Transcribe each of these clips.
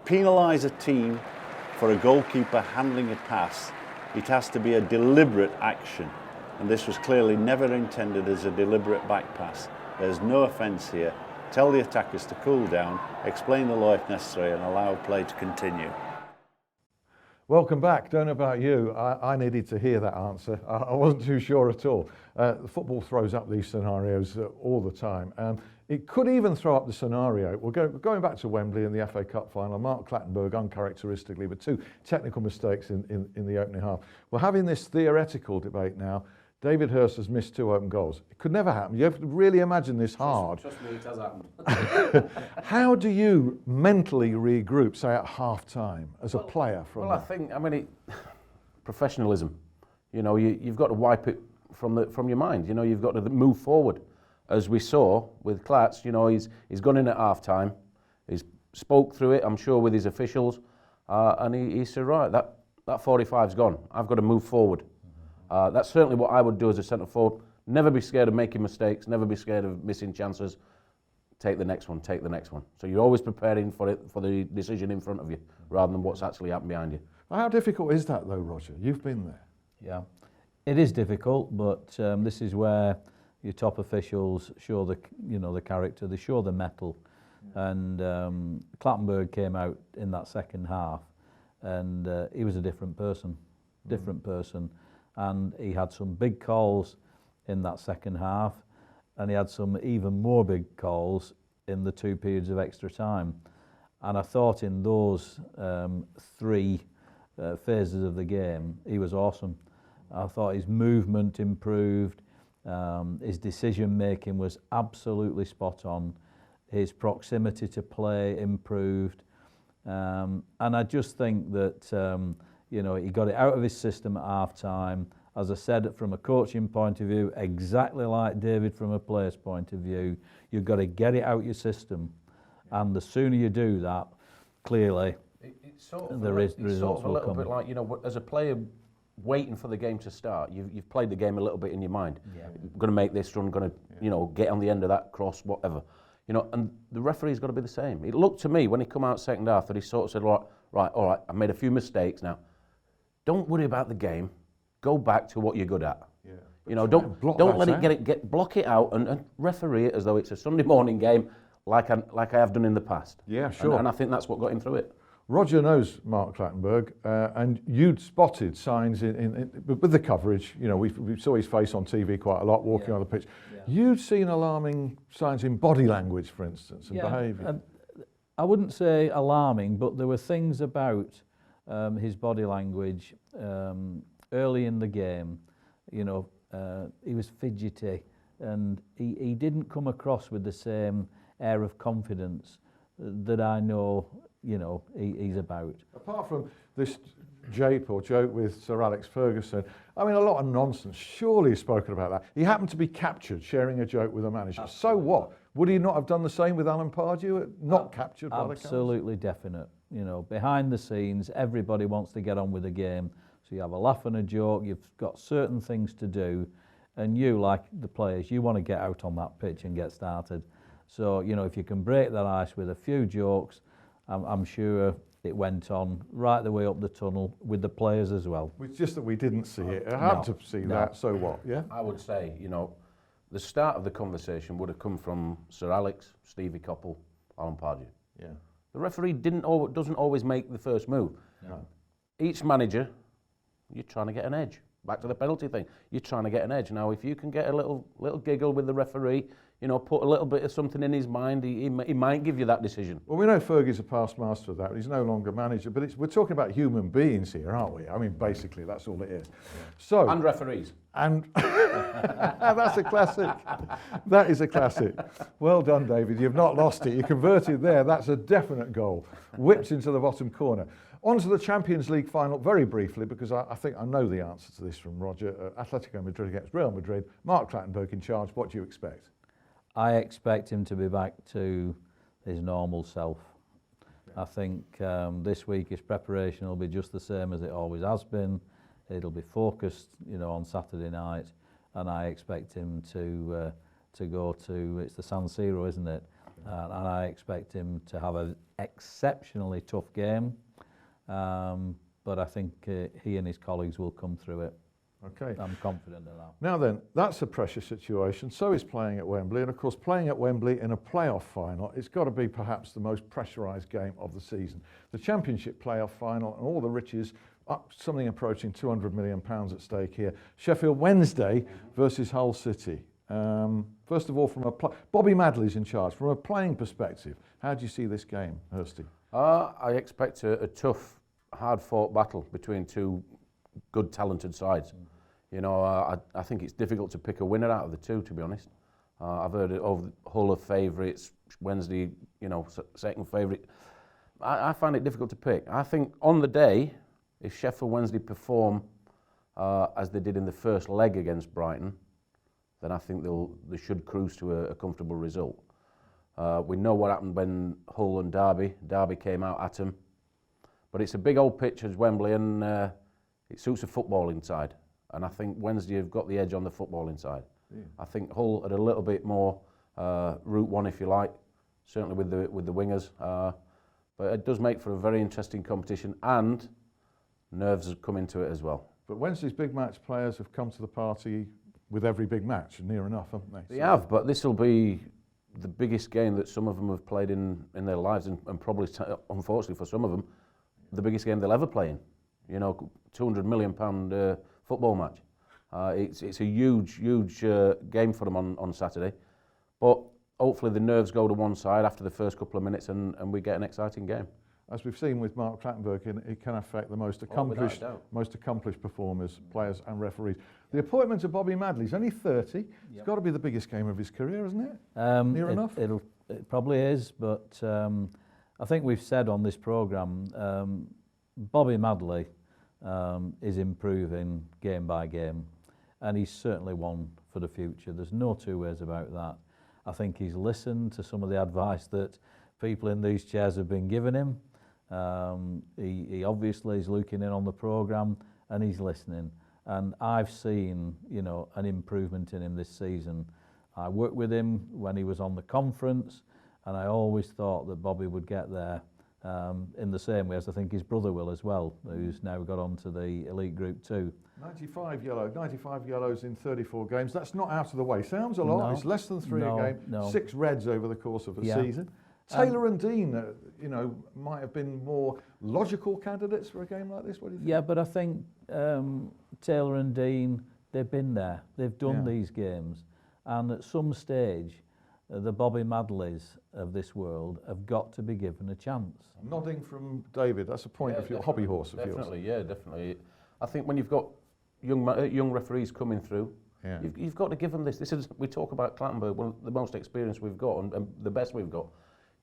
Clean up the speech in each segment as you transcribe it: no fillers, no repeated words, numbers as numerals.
penalise a team for a goalkeeper handling a pass, it has to be a deliberate action. And this was clearly never intended as a deliberate back pass. There's no offence here. Tell the attackers to cool down, explain the law if necessary, and allow play to continue. Welcome back. Don't know about you, I needed to hear that answer. I wasn't too sure at all. Football throws up these scenarios all the time. It could even throw up the scenario. Going back to Wembley in the FA Cup final, Mark Clattenburg uncharacteristically with two technical mistakes in the opening half. We're having this theoretical debate now. David Hirst has missed 2 open goals. It could never happen. You have to really imagine this hard. Trust me, it has happened. How do you mentally regroup, say at half-time, as a player? I think, professionalism. You know, you've got to wipe it from your mind. You know, you've got to move forward. As we saw with Klatz, you know, he's gone in at half-time. He's spoke through it, I'm sure, with his officials. And he said, right, that 45's gone. I've got to move forward. That's certainly what I would do as a centre forward. Never be scared of making mistakes, never be scared of missing chances. Take the next one, take the next one. So you're always preparing for the decision in front of you, rather than what's actually happened behind you. How difficult is that though, Roger? You've been there. Yeah, it is difficult, but this is where your top officials show the character, they show the mettle. And Clattenburg came out in that second half, and he was a different person. And he had some big calls in that second half, and he had some even more big calls in the 2 periods of extra time. And I thought in those 3 phases of the game, he was awesome. I thought his movement improved, his decision making was absolutely spot on, his proximity to play improved, and I just think that you know, he got it out of his system at half-time. As I said, from a coaching point of view, exactly like David from a player's point of view, you've got to get it out your system. And the sooner you do that, clearly, the results will come. It's a little bit like, you know, as a player waiting for the game to start, you've played the game a little bit in your mind. Yeah. Going to make this run, going to, you know, get on the end of that cross, whatever. You know, and the referee's got to be the same. It looked to me, when he come out second half, that he sort of said, right, all right, I made a few mistakes now. Don't worry about the game. Go back to what you're good at. Yeah. You know, don't let it block it out and referee it as though it's a Sunday morning game, like I have done in the past. Yeah, sure. And I think that's what got him through it. Roger knows Mark Clattenburg, and you'd spotted signs with the coverage. You know, we saw his face on TV quite a lot, walking on the pitch. Yeah. You'd seen alarming signs in body language, for instance, and behaviour. I wouldn't say alarming, but there were things about his body language early in the game. You know, he was fidgety, and he didn't come across with the same air of confidence that I know, you know, he's about. Apart from this joke with Sir Alex Ferguson, I mean, a lot of nonsense. Surely he's spoken about that. He happened to be captured sharing a joke with a manager. Absolutely. So what? Would he not have done the same with Alan Pardew? Not captured by the council? Absolutely definite. You know, behind the scenes, everybody wants to get on with the game. So you have a laugh and a joke, you've got certain things to do, and you, like the players, you want to get out on that pitch and get started. So, you know, if you can break that ice with a few jokes, I'm sure it went on right the way up the tunnel with the players as well. It's just that we didn't see it. I had to see that, so what, yeah? I would say, you know, the start of the conversation would have come from Sir Alex, Stevie Coppell, Alan Pardew. Yeah. The referee doesn't always make the first move. No. Each manager, you're trying to get an edge. Back to the penalty thing. You're trying to get an edge. Now, if you can get a little giggle with the referee, you know, put a little bit of something in his mind, he might give you that decision. Well, we know Fergie's a past master of that. He's no longer manager, but we're talking about human beings here, aren't we? I mean, basically, that's all it is. Yeah. So, and referees. And that's a classic. That is a classic. Well done, David. You've not lost it. You converted there. That's a definite goal. Whipped into the bottom corner. On to the Champions League final, very briefly, because I think I know the answer to this from Roger. Atletico Madrid against Real Madrid. Mark Clattenburg in charge. What do you expect? I expect him to be back to his normal self. I think this week his preparation will be just the same as it always has been. It'll be focused, you know, on Saturday night, and I expect him to go to, it's the San Siro, isn't it? and I expect him to have an exceptionally tough game, but I think he and his colleagues will come through it. Okay. I'm confident of that. Now then, that's a pressure situation. So is playing at Wembley. And of course, playing at Wembley in a playoff final, it's got to be perhaps the most pressurised game of the season. The Championship playoff final and all the riches, up something approaching £200 million at stake here. Sheffield Wednesday versus Hull City. First of all, Bobby Madley's in charge. From a playing perspective, how do you see this game, Hirsty? I expect a tough, hard-fought battle between two good, talented sides. You know, I think it's difficult to pick a winner out of the two, to be honest. I've heard it over Hull of favourites, Wednesday, you know, second favourite. I find it difficult to pick. I think on the day, if Sheffield Wednesday perform as they did in the first leg against Brighton, then I think they should cruise to a comfortable result. We know what happened when Hull and Derby came out at them. But it's a big old pitch as Wembley, and it suits a footballing side. And I think Wednesday have got the edge on the footballing side. Yeah. I think Hull had a little bit more route one, if you like, certainly with the wingers. But it does make for a very interesting competition, and nerves have come into it as well. But Wednesday's big match players have come to the party with every big match, near enough, haven't they? They have, but this will be the biggest game that some of them have played in their lives, and probably, unfortunately for some of them, the biggest game they'll ever play in. You know, £200 million football match. It's a huge game for them on Saturday. But hopefully the nerves go to one side after the first couple of minutes, and we get an exciting game. As we've seen with Mark Clattenburg, it can affect the most accomplished performers, players and referees. The appointment of Bobby Madley, he's only 30. It's got to be the biggest game of his career, isn't it? Near enough? It probably is, but I think we've said on this programme, Bobby Madley is improving game by game, and he's certainly one for the future. There's no two ways about that. I think he's listened to some of the advice that people in these chairs have been giving him. He obviously is looking in on the programme, and he's listening. And I've seen, you know, an improvement in him this season. I worked with him when he was on the conference, and I always thought that Bobby would get there in the same way as I think his brother will as well, who's now got on to the elite group too. 95 yellows in 34 games. That's not out of the way. Sounds a lot. No, it's less than 3 a game. No. 6 reds over the course of a season. Taylor and Dean, you know, might have been more logical candidates for a game like this. What do you think? Yeah, but I think Taylor and Dean, they've been there. They've done these games. And at some stage, the Bobby Madleys of this world have got to be given a chance. Nodding from David. That's a point of your hobby horse of yours. Definitely, yeah, definitely. I think when you've got young referees coming through, you've got to give them this. We talk about Clattenburg, one of the most experienced we've got and the best we've got.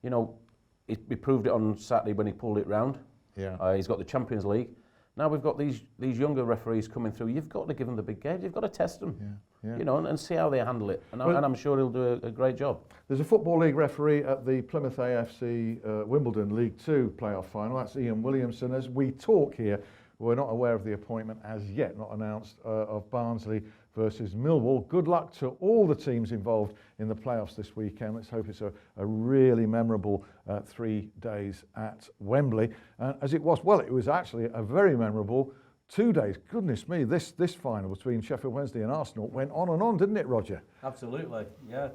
You know, he proved it on Saturday when he pulled it round. Yeah. He's got the Champions League. Now we've got these younger referees coming through. You've got to give them the big games. You've got to test them, you know, and see how they handle it. And I'm sure he'll do a great job. There's a Football League referee at the Plymouth AFC Wimbledon League 2 playoff final. That's Ian Williamson. As we talk here, we're not aware of the appointment as yet, not announced, of Barnsley versus Millwall. Good luck to all the teams involved in the playoffs this weekend. Let's hope it's a really memorable 3 days at Wembley. As it was actually a very memorable 2 days. Goodness me, this final between Sheffield Wednesday and Arsenal went on and on, didn't it, Roger? Absolutely, yeah.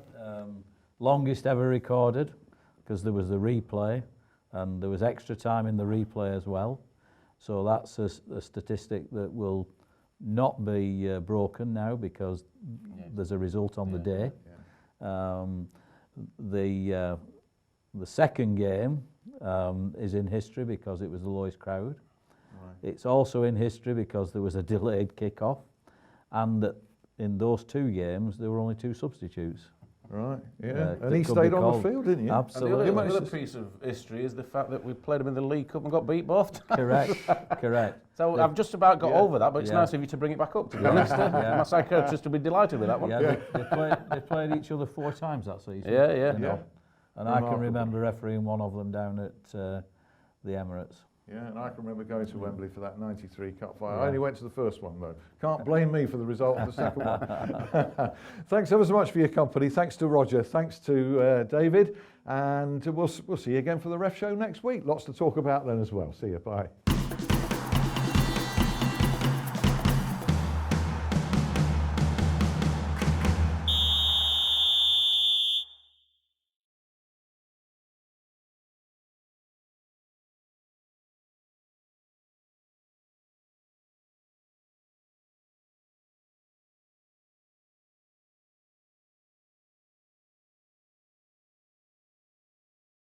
Longest ever recorded, because there was the replay, and there was extra time in the replay as well. So that's a statistic that will not be broken now, because there's a result on the day. The second game is in history because it was the lowest crowd. Right. It's also in history because there was a delayed kick-off, and that in those 2 games there were only 2 substitutes. Right, and he stayed on the field, didn't he? Absolutely. And the other piece of history is the fact that we played him in the League Cup and got beat both times. Correct. So I've just about got over that, but it's nice of you to bring it back up, to be honest. My psychiatrist will be delighted with that one. Yeah, they played each other 4 times that season. Yeah. And I can remember refereeing one of them down at the Emirates. Yeah, and I can remember going to Wembley for that '93 Cup final. I only went to the first one though. Can't blame me for the result of the second one. Thanks ever so much for your company. Thanks to Roger. Thanks to David. And we'll see you again for the Ref Show next week. Lots to talk about then as well. See you. Bye.